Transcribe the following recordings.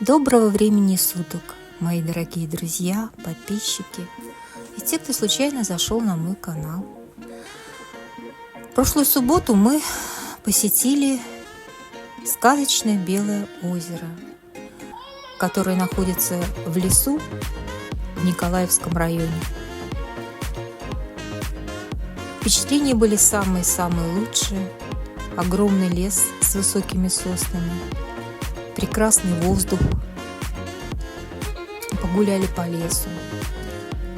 Доброго времени суток, мои дорогие друзья, подписчики и те, кто случайно зашел на мой канал. В прошлую субботу мы посетили сказочное Белое озеро, которое находится в лесу в Николаевском районе. Впечатления были самые-самые лучшие. Огромный лес с высокими соснами, прекрасный воздух. Погуляли по лесу.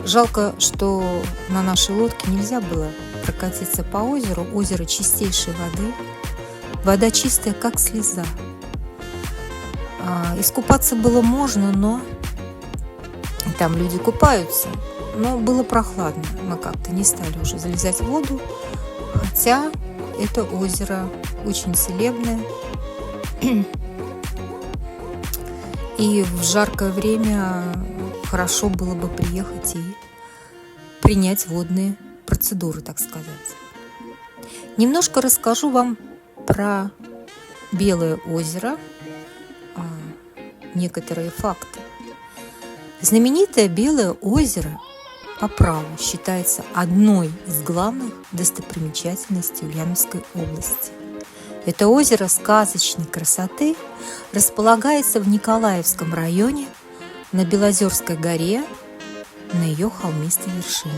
Жалко, что на нашей лодке нельзя было прокатиться по озеру. Озеро чистейшей воды. Вода чистая, как слеза. Искупаться было можно, но там люди купаются. Но было прохладно. Мы как-то не стали уже залезать в воду. Хотя это озеро очень целебное. И в жаркое время хорошо было бы приехать и принять водные процедуры, так сказать. Немножко расскажу вам про Белое озеро, некоторые факты. Знаменитое Белое озеро по праву считается одной из главных достопримечательностей Ульяновской области. Это озеро сказочной красоты располагается в Николаевском районе на Белозерской горе на ее холмистой вершине.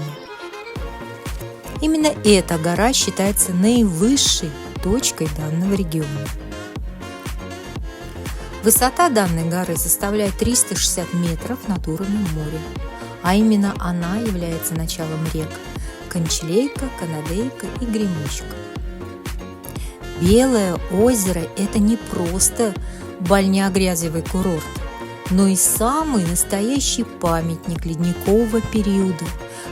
Именно эта гора считается наивысшей точкой данного региона. Высота данной горы составляет 360 метров над уровнем моря, а именно она является началом рек Кончелейка, Канадейка и Гремучка. Белое озеро – это не просто бальнеогрязевый курорт, но и самый настоящий памятник ледникового периода,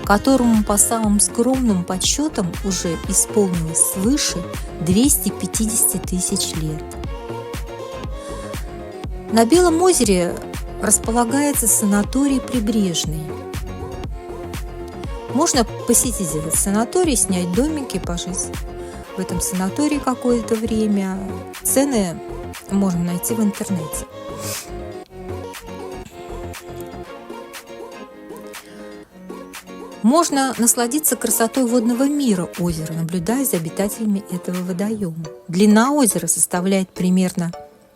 которому по самым скромным подсчетам уже исполнилось свыше 250 тысяч лет. На Белом озере располагается санаторий Прибрежный. Можно посетить этот санаторий, снять домики, пожить в этом санатории какое-то время. Цены можно найти в интернете. Можно насладиться красотой водного мира озера, наблюдая за обитателями этого водоема. Длина озера составляет примерно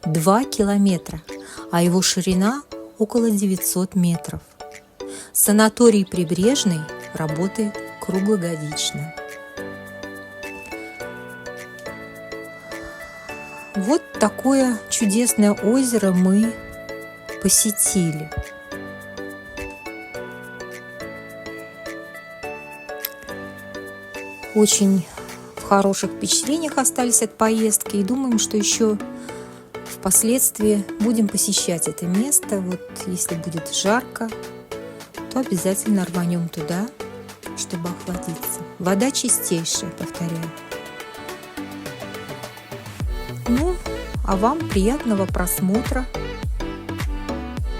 2 километра, а его ширина около 900 метров. Санаторий Прибрежный работает круглогодично. Вот такое чудесное озеро мы посетили. Очень в хороших впечатлениях остались от поездки и думаем, что еще впоследствии будем посещать это место. Вот если будет жарко, то обязательно рванем туда, чтобы охладиться. Вода чистейшая, повторяю. Ну, а вам приятного просмотра.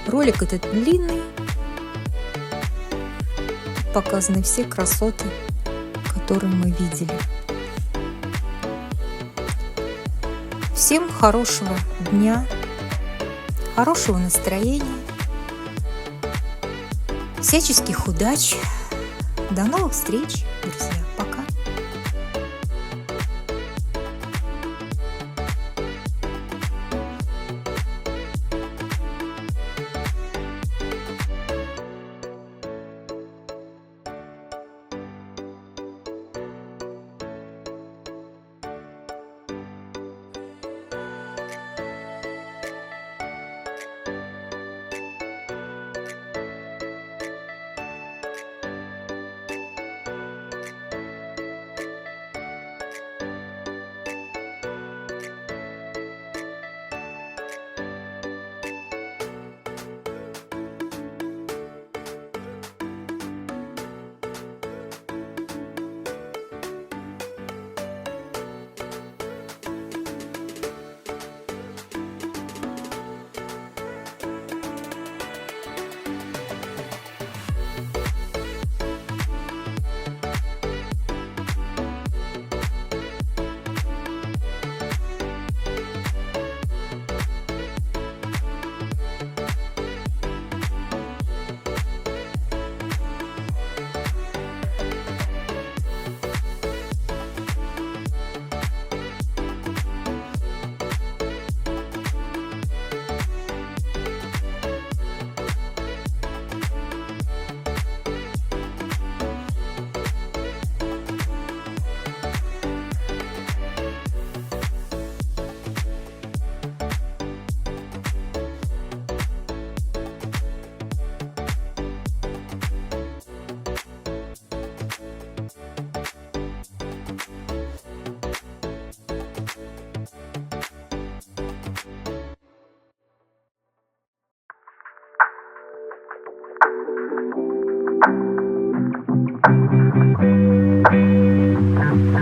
Ролик этот длинный. Тут показаны все красоты, которые мы видели. Всем хорошего дня, хорошего настроения, всяческих удач. До новых встреч, друзья. Пока.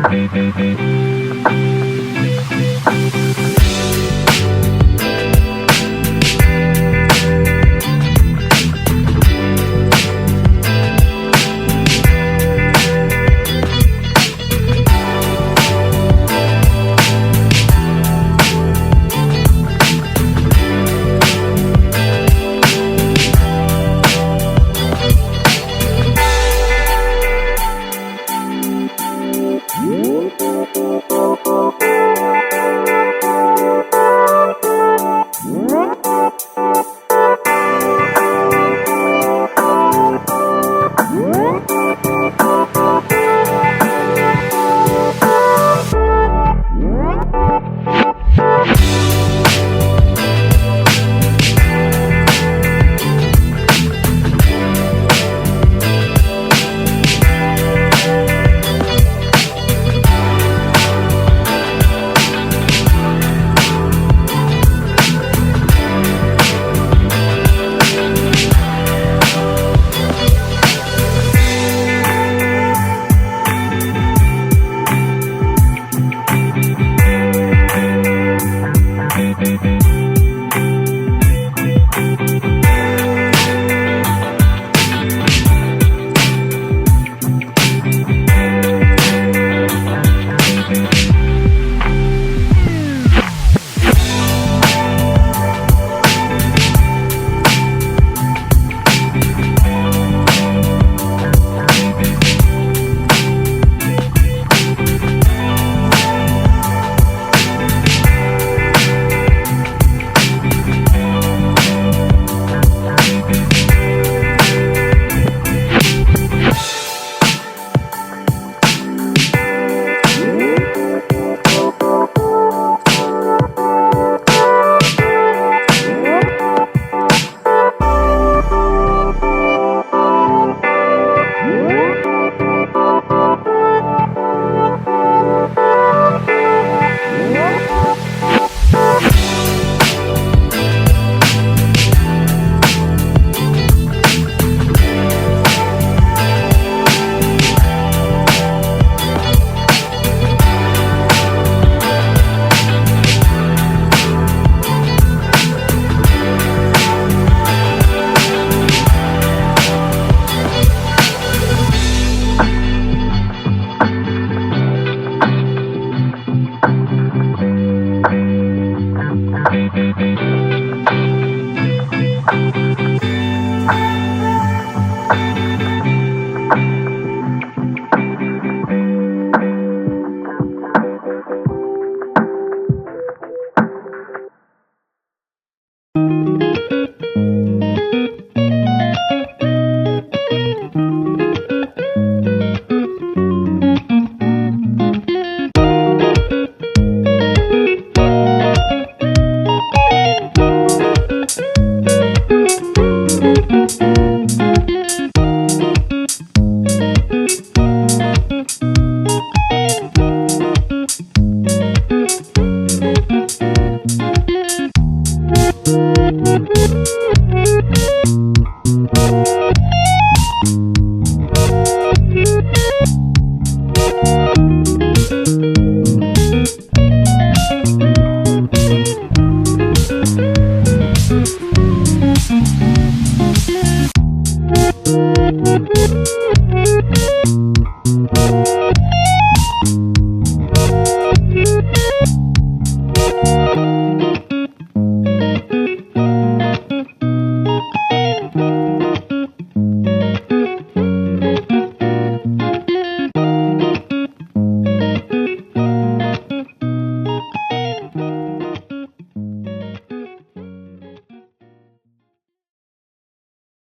Thank you.